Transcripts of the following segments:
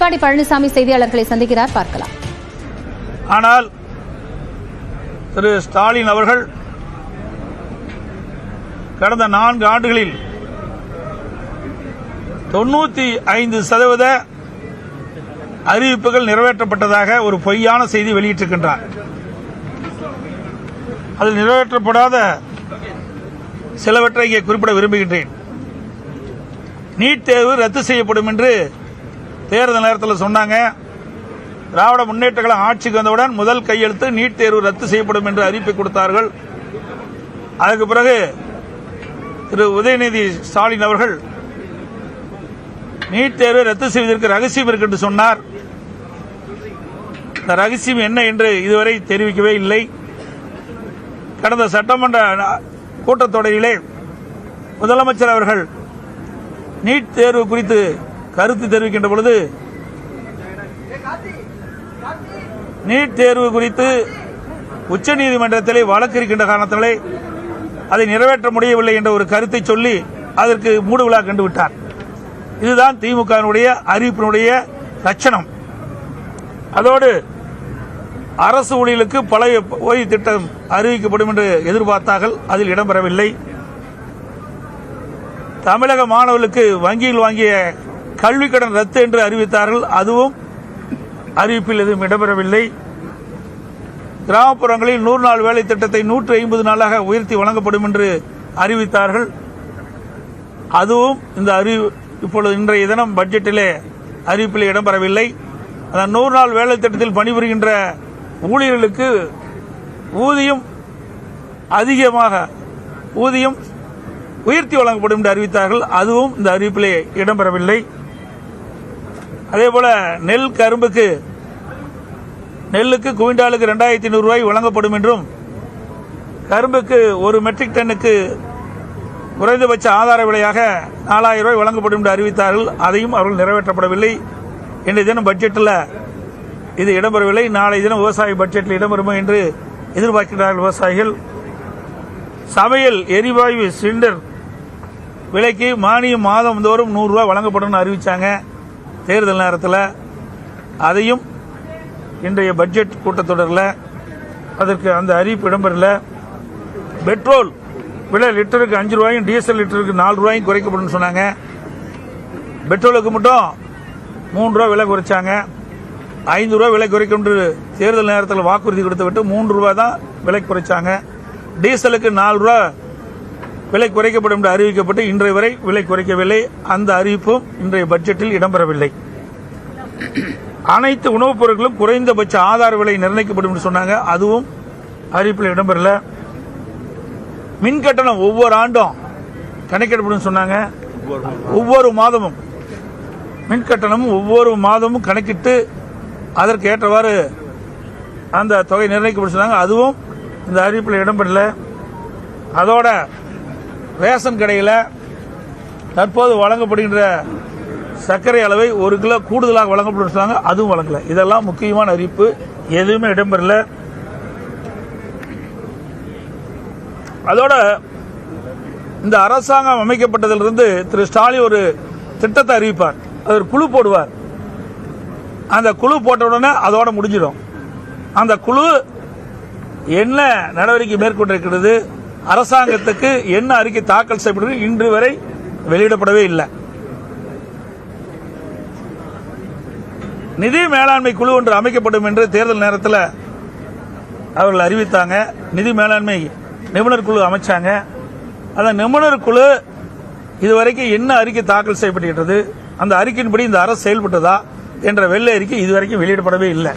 எடப்பாடி பழனிசாமி செய்தியாளர்களை சந்திக்கிறார், பார்க்கலாம். ஆனால் திரு ஸ்டாலின் அவர்கள் கடந்த 4 ஆண்டுகளில் 95% அறிவிப்புகள் நிறைவேற்றப்பட்டதாக ஒரு பொய்யான செய்தி வெளியிட்டிருக்கின்றார். அதில் நிறைவேற்றப்படாத சிலவற்றை இங்கே குறிப்பிட விரும்புகின்றேன். நீட் தேர்வு ரத்து செய்யப்படும் என்று தேர்தல் நேரத்தில் சொன்னாங்க. திராவிட முன்னேற்ற கழகம் ஆட்சிக்கு வந்தவுடன் முதல் கையெழுத்து நீட் தேர்வு ரத்து செய்யப்படும் என்று அறிவிப்பை கொடுத்தார்கள். அதற்கு பிறகு திரு உதயநிதி ஸ்டாலின் அவர்கள் நீட் தேர்வை ரத்து செய்வதற்கு ரகசியம் இருக்கு என்று சொன்னார். இந்த ரகசியம் என்ன என்று இதுவரை தெரிவிக்கவே இல்லை. கடந்த சட்டமன்ற கூட்டத்தொடரிலே முதலமைச்சர் அவர்கள் நீட் தேர்வு குறித்து கருத்து தெரிவிக்கின்ற பொழுது நீட் தேர்வு குறித்து உச்சநீதிமன்றத்திலே வழக்கு இருக்கின்ற காரணத்தினாலே அதை நிறைவேற்ற முடியவில்லை என்ற ஒரு கருத்தை சொல்லி அதற்கு மூடு விழா கண்டுவிட்டார். இதுதான் திமுகவினுடைய அறிவிப்பினுடைய லட்சணம். அதோடு அரசு ஊழியர்களுக்கு பழைய ஓய்வு திட்டம் அறிவிக்கப்படும் என்று எதிர்பார்த்தார்கள், அதில் இடம்பெறவில்லை. தமிழக மாணவர்களுக்கு வங்கியில் வாங்கிய கல்விக் கடன் ரத்து என்று அறிவித்தார்கள், அதுவும் அறிவிப்பில் எதுவும் இடம்பெறவில்லை. கிராமப்புறங்களில் 100 நாள் வேலை திட்டத்தை 150 நாளாக உயர்த்தி வழங்கப்படும் என்று அறிவித்தார்கள், அதுவும் இந்த இப்பொழுது இன்றைய தினம் பட்ஜெட்டிலே அறிவிப்பில் இடம்பெறவில்லை. அந்த 100 நாள் வேலை திட்டத்தில் பணிபுரிகின்ற ஊழியர்களுக்கு ஊதியம் உயர்த்தி வழங்கப்படும் என்று அறிவித்தார்கள், அதுவும் இந்த அறிவிப்பிலே இடம்பெறவில்லை. அதேபோல நெல்லுக்கு குவிண்டாலுக்கு 2500 ரூபாய் வழங்கப்படும் என்றும் கரும்புக்கு ஒரு மெட்ரிக் டன்னுக்கு குறைந்தபட்ச ஆதார விலையாக 4000 ரூபாய் வழங்கப்படும் என்று அறிவித்தார்கள், அதையும் அவர்கள் நிறைவேற்றப்படவில்லை. இன்றைய தினம் பட்ஜெட்டில் இது இடம்பெறவில்லை. நாளை தினம் விவசாய பட்ஜெட்டில் இடம்பெறும் என்று எதிர்பார்க்கிறார்கள் விவசாயிகள். சமையல் எரிவாயு சிலிண்டர் விலைக்கு மானியம் மாதந்தோறும் 100 ரூபாய் வழங்கப்படும் அறிவிச்சாங்க தேர்தல் நேரத்தில். அதையும் இன்றைய பட்ஜெட் கூட்டத்தொடரில் அதற்கு அந்த அறிவிப்பு இடம்பெறல. பெட்ரோல் விலை லிட்டருக்கு 5 ரூபாயும் டீசல் லிட்டருக்கு 4 ரூபாயும் குறைக்கப்படும் சொன்னாங்க. பெட்ரோலுக்கு மட்டும் 3 ரூபாய் விலை குறைச்சாங்க. 5 ரூபாய் விலை குறைக்கும் என்று தேர்தல் நேரத்தில் வாக்குறுதி கொடுத்து விட்டு 3 ரூபாய் தான் விலை குறைச்சாங்க. டீசலுக்கு 4 ரூபாய் விலை குறைக்கப்படும் என்று அறிவிக்கப்பட்டு இன்றைய வரை விலை குறைக்கவில்லை. அந்த அறிவிப்பும் இன்றைய பட்ஜெட்டில் இடம்பெறவில்லை. அனைத்து உணவுப் பொருட்களும் குறைந்தபட்ச ஆதார விலை நிர்ணயிக்கப்படும் என்று சொன்னாங்க, அதுவும் அறிவிப்பில் இடம்பெறல. மின் கட்டணம் ஒவ்வொரு ஆண்டும் கணக்கிடப்படும் சொன்னாங்க. ஒவ்வொரு மாதமும் மின் கட்டணமும் ஒவ்வொரு மாதமும் கணக்கிட்டு அதற்கு ஏற்றவாறு அந்த தொகை நிர்ணயிக்கப்படும் சொன்னாங்க, அதுவும் இந்த அறிவிப்பில் இடம்பெறல. அதோட ரேஷன் கடையில் தற்போது வழங்கப்படுகின்ற சர்க்கரை அளவை 1 கிலோ கூடுதலாக வழங்கப்படும் சொன்னாங்க, அதுவும் வழங்கல. இதெல்லாம் முக்கியமான அறிவிப்பு, எதுவுமே இடம்பெறல. அதோட இந்த அரசாங்கம் அமைக்கப்பட்டதிலிருந்து திரு ஸ்டாலின் ஒரு திட்டத்தை அறிவிப்பார், அது ஒரு குழு போடுவார். அந்த குழு போட்ட உடனே அதோட முடிஞ்சிடும். அந்த குழு என்ன நடவடிக்கை மேற்கொண்டிருக்கிறது, அரசாங்கத்துக்கு என்ன அறிக்கை தாக்கல் செய்யப்பட்டது, இன்று வரை வெளியிடப்படவே இல்லை. நிதி மேலாண்மை குழு ஒன்று அமைக்கப்படும் என்று தேர்தல் நேரத்தில் அவர்கள் அறிவித்தாங்க. நிதி மேலாண்மை நிபுணர் குழு அமைச்சாங்க. அந்த நிபுணர் குழு இதுவரைக்கும் என்ன அறிக்கை தாக்கல் செய்யப்பட்டிருக்கிறது, அந்த அறிக்கையின்படி இந்த அரசு செயல்பட்டதா என்ற வெள்ளை அறிக்கை இதுவரைக்கும் வெளியிடப்படவே இல்லை.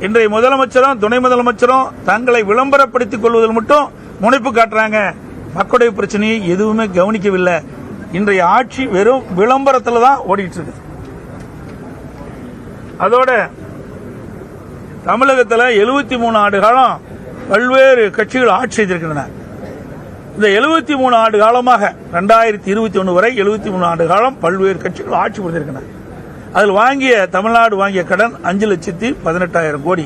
இன்றைய முதலமைச்சரும் துணை முதலமைச்சரும் தங்களை விளம்பரப்படுத்திக் கொள்வதில் மட்டும் முனைப்பு காட்டுறாங்க. மக்களுடைய பிரச்சனையை எதுவுமே கவனிக்கவில்லை. இன்றைய ஆட்சி வெறும் விளம்பரத்தில் தான் ஓடிட்டு இருக்கு. அதோட தமிழகத்தில் 73 ஆண்டு காலம் பல்வேறு கட்சிகள் ஆட்சி செய்திருக்கின்றன. இந்த 73 ஆண்டு காலமாக 2021 வரை 73 ஆண்டு காலம் பல்வேறு கட்சிகள் ஆட்சி புரிந்திருக்கின்றன. அதில் தமிழ்நாடு வாங்கிய கடன் 5,18,000 கோடி.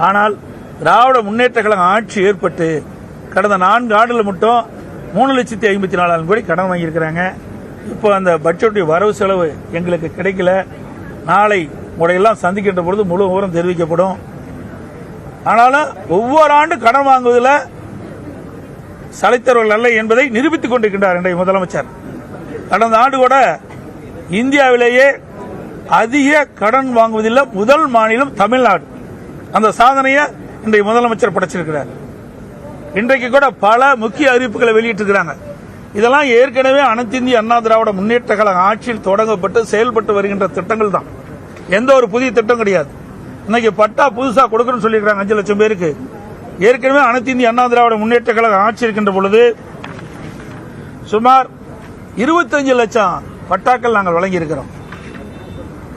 ஆனால் திராவிட முன்னேற்ற கழகம் ஆட்சி ஏற்பட்டு கடந்த 4 ஆண்டுகள் மட்டும் 3,54,000 கோடி கடன் வாங்கியிருக்கிறாங்க. இப்போ அந்த பட்ஜெட்டுடைய வரவு செலவு எங்களுக்கு கிடைக்கல. நாளை உங்களையெல்லாம் சந்திக்கின்ற பொழுது முழு விவரம் தெரிவிக்கப்படும். ஆனாலும் ஒவ்வொரு ஆண்டு கடன் வாங்குவதில் சளைத்தவர்கள் அல்ல என்பதை நிரூபித்துக் கொண்டிருக்கின்றார் இன்றைய முதலமைச்சர். கடந்த ஆண்டு கூட இந்தியாவிலேயே அதிக கடன் வாங்குவதில் முதல் மாநிலம் தமிழ்நாடு. அந்த சாதனையை இன்றைய முதலமைச்சர் படைச்சிருக்கிறார். இன்றைக்கு கூட பல முக்கிய அறிவிப்புகளை வெளியிட்டிருக்கிறாங்க. இதெல்லாம் ஏற்கனவே அனைத்து இந்திய அண்ணா திராவிட முன்னேற்ற கழக ஆட்சியில் தொடங்கப்பட்டு செயல்பட்டு வருகின்ற திட்டங்கள் தான். எந்த ஒரு புதிய திட்டம் கிடையாது. இன்னைக்கு பட்டா புதுசா கொடுக்கணும்னு சொல்லியிருக்காங்க 5 லட்சம் பேருக்கு. ஏற்கனவே அனைத்து இந்திய அண்ணா திராவிட முன்னேற்ற கழக ஆட்சி இருக்கின்ற பொழுது சுமார் 25 லட்சம் பட்டாக்கள் நாங்கள் வழங்கி இருக்கிறோம்.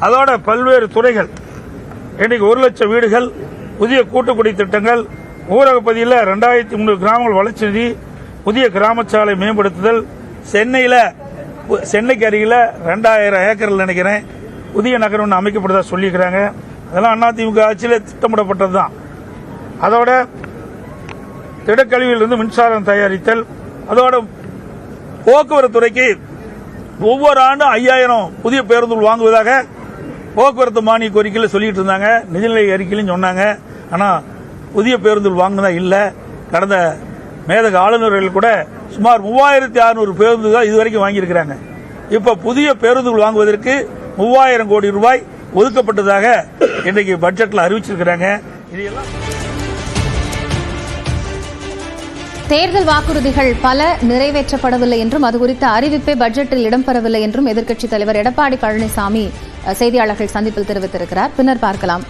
அதோட பல்வேறு துறைகள் இன்றைக்கு 1 லட்சம் வீடுகள், புதிய கூட்டுக்குடி திட்டங்கள், ஊரக பகுதியில் 2300 கிராமங்கள் வளர்ச்சி நிதி, புதிய கிராமச்சாலை மேம்படுத்துதல், சென்னைக்கு அருகில் 2000 ஏக்கர்கள் நினைக்கிறேன் புதிய நகரம் ஒன்று அமைக்கப்படுதா சொல்லியிருக்கிறாங்க. அதெல்லாம் அதிமுக ஆட்சியில் திட்டமிடப்பட்டது தான். அதோட திடக்கழிவிலிருந்து மின்சாரம் தயாரித்தல், அதோட போக்குவரத்து துறைக்கு ஒவ்வொரு ஆண்டும் 5000 புதிய பேருந்துகள் வாங்குவதாக போக்குவரத்து மானிய கோரிக்கையில் சொல்லிட்டு இருந்தாங்க. நிதிநிலை அறிக்கையிலும் சொன்னாங்க. ஆனால் புதிய பேருந்துகள் வாங்கினதா இல்லை. கடந்த மேதக ஆளுநர்கள் கூட சுமார் 3600 பேருந்து தான் இதுவரைக்கும் வாங்கியிருக்கிறாங்க. இப்ப புதிய பேருந்துகள் வாங்குவதற்கு 3000 கோடி ரூபாய் ஒதுக்கப்பட்டதாக இன்றைக்கு பட்ஜெட்ல அறிவிச்சிருக்கிறாங்க. இதெல்லாம் தேர்தல் வாக்குறுதிகள் பல நிறைவேற்றப்படவில்லை என்றும் அது குறித்த அறிவிப்பே பட்ஜெட்டில் இடம்பெறவில்லை என்றும் எதிர்க்கட்சித் தலைவர் எடப்பாடி பழனிசாமி செய்தியாளர்கள் சந்திப்பில் தெரிவித்திருக்கிறார். பின்னர் பார்க்கலாம்.